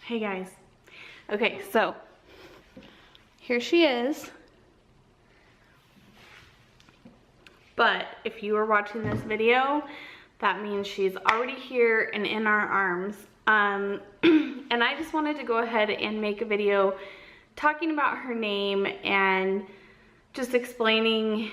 Hey guys. Okay, so here she is. But if you are watching this video, that means she's already here and in our arms. And I just wanted to go ahead and make a video talking about her name and just explaining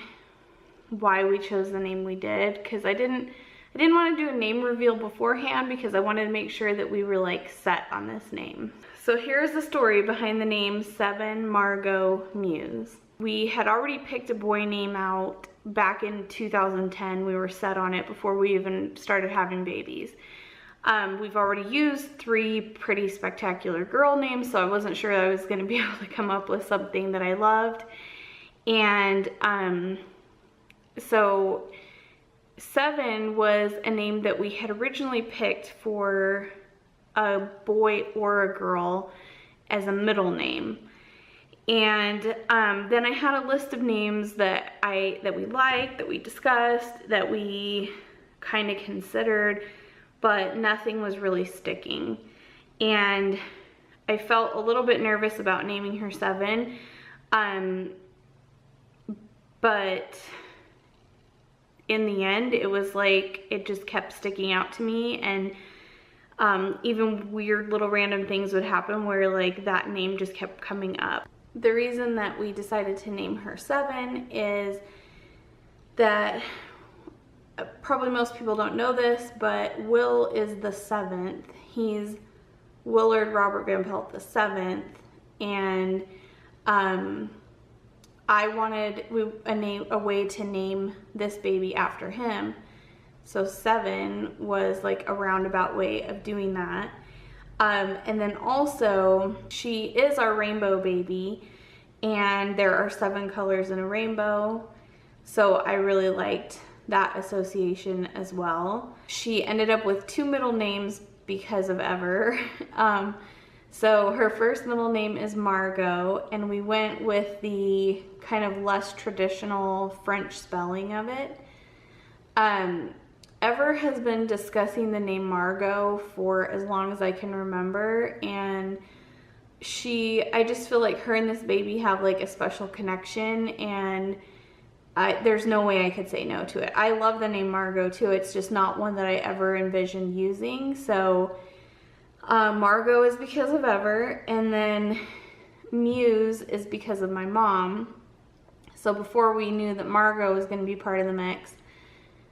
why we chose the name we did, because I didn't want to do a name reveal beforehand because I wanted to make sure that we were like set on this name. So here's the story behind the name Seven Margo Muse. We had already picked a boy name out back in 2010. We were set on it before we even started having babies. We've already used 3 pretty spectacular girl names, so I wasn't sure I was going to be able to come up with something that I loved. And so Seven was a name that we had originally picked for a boy or a girl as a middle name. And then I had a list of names that we liked, that we discussed, that we kind of considered, but nothing was really sticking. And I felt a little bit nervous about naming her Seven, but in the end, it was like, it just kept sticking out to me, and even weird little random things would happen where like that name just kept coming up. The reason that we decided to name her Seven is that probably most people don't know this, but Will is the 7th. He's Willard Robert Van Pelt the 7th, and I wanted a way to name this baby after him. So 7 was like a roundabout way of doing that. And then also, she is our rainbow baby, and there are 7 colors in a rainbow. So I really liked that association as well. She ended up with 2 middle names because of Ever. So her first middle name is Margot, and we went with the kind of less traditional French spelling of it. Ever has been discussing the name Margot for as long as I can remember, and I just feel like her and this baby have like a special connection, and there's no way I could say no to it. I love the name Margot too. It's just not one that I ever envisioned using. So Margot is because of Ever, and then Muse is because of my mom. So before we knew that Margot was going to be part of the mix,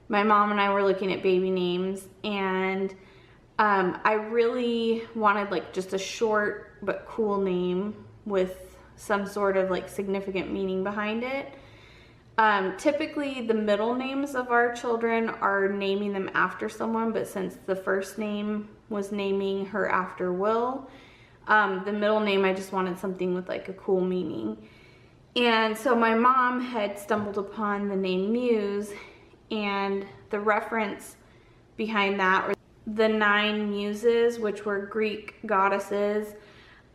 my mom and I were looking at baby names, and I really wanted like just a short but cool name with some sort of like significant meaning behind it. Typically the middle names of our children are naming them after someone, but since the first name was naming her after Will, the middle name, I just wanted something with like a cool meaning. And so my mom had stumbled upon the name Muse, and the reference behind that were the 9 muses, which were Greek goddesses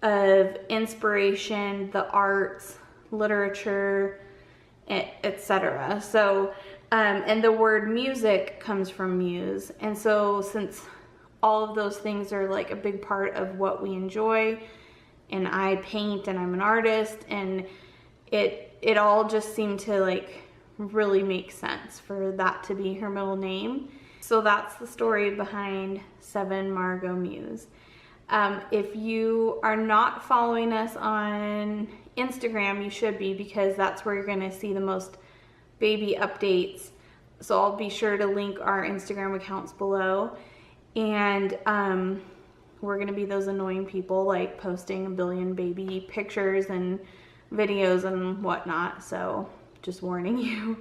of inspiration, the arts, literature, etc. So, and the word music comes from muse. And so since all of those things are like a big part of what we enjoy, and I paint and I'm an artist, and it all just seemed to like really make sense for that to be her middle name. So that's the story behind Seven Margo Muse. If you are not following us on Instagram, you should be, because that's where you're going to see the most baby updates. So I'll be sure to link our Instagram accounts below. And we're going to be those annoying people like posting a billion baby pictures and videos and whatnot. So just warning you.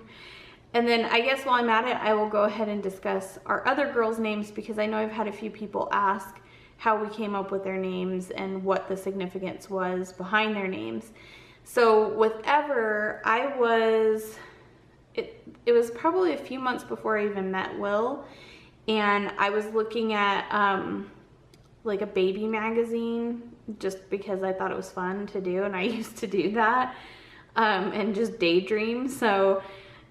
And then I guess while I'm at it, I will go ahead and discuss our other girls' names, because I know I've had a few people ask how we came up with their names and what the significance was behind their names. So with Ever, it was probably a few months before I even met Will, and I was looking at like a baby magazine just because I thought it was fun to do, and I used to do that and just daydream. So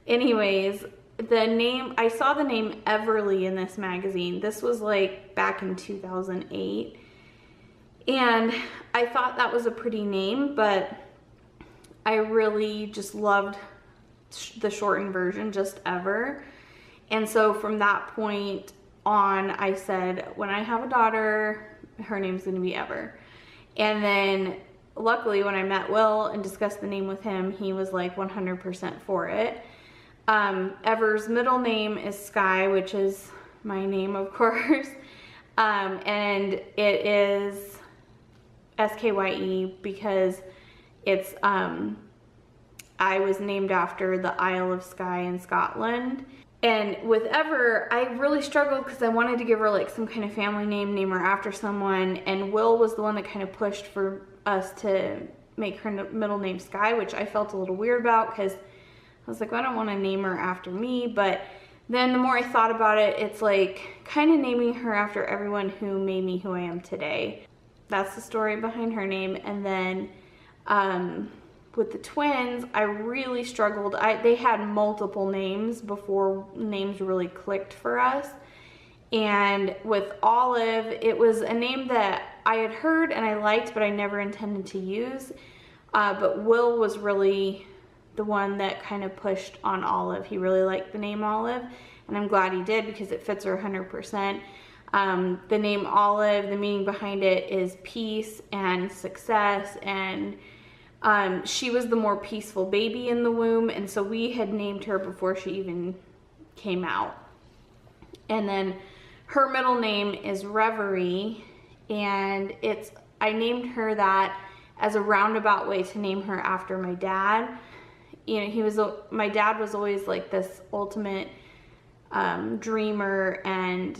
anyways, I saw the name Everly in this magazine. This was like back in 2008, And I thought that was a pretty name, but I really just loved the shortened version, just Ever. And so from that point on, I said, when I have a daughter, her name's gonna be Ever. And then luckily when I met Will and discussed the name with him, he was like 100% for it. Ever's middle name is Sky, which is my name, of course. And it is SKYE because it's, I was named after the Isle of Skye in Scotland. And with Ever, I really struggled because I wanted to give her like some kind of family name her after someone, and Will was the one that kind of pushed for us to make her middle name Sky, which I felt a little weird about because I was like, well, I don't want to name her after me. But then the more I thought about it, it's like kind of naming her after everyone who made me who I am today. That's the story behind her name. And then with the twins, I really struggled. They had multiple names before names really clicked for us. And with Olive, it was a name that I had heard and I liked, but I never intended to use. But Will was really the one that kind of pushed on Olive. He really liked the name Olive, and I'm glad he did because it fits her 100%. The name Olive, the meaning behind it is peace and success, and she was the more peaceful baby in the womb, and so we had named her before she even came out. And then her middle name is Reverie, and I named her that as a roundabout way to name her after my dad. You know, my dad was always like this ultimate dreamer and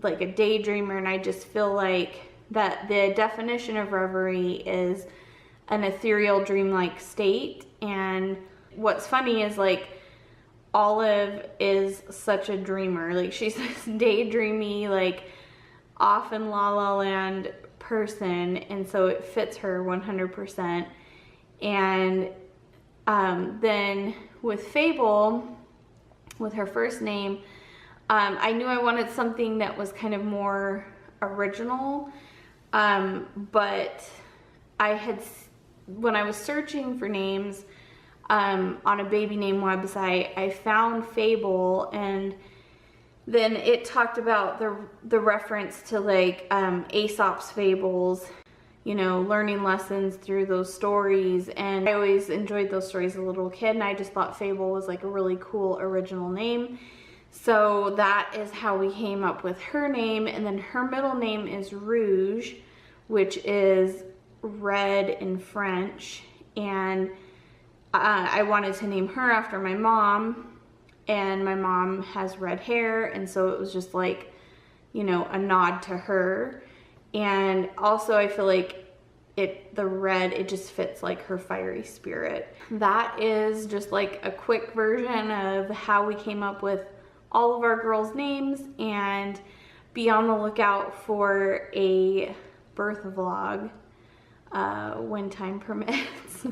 like a daydreamer, and I just feel like that the definition of reverie is an ethereal dreamlike state. And what's funny is like Olive is such a dreamer. Like she's this daydreamy, like off in la la land person, and so it fits her 100%. And then with Fable, with her first name, I knew I wanted something that was kind of more original, but when I was searching for names on a baby name website, I found Fable, and then it talked about the reference to like Aesop's fables, you know, learning lessons through those stories. And I always enjoyed those stories as a little kid, and I just thought Fable was like a really cool original name. So that is how we came up with her name. And then her middle name is Rouge, which is red in French. And I wanted to name her after my mom, and my mom has red hair, and so it was just like, you know, a nod to her. And also I feel like the red, it just fits like her fiery spirit. That is just like a quick version of how we came up with all of our girls' names, and be on the lookout for a birth vlog when time permits.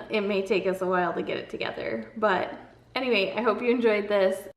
It may take us a while to get it together, but anyway, I hope you enjoyed this.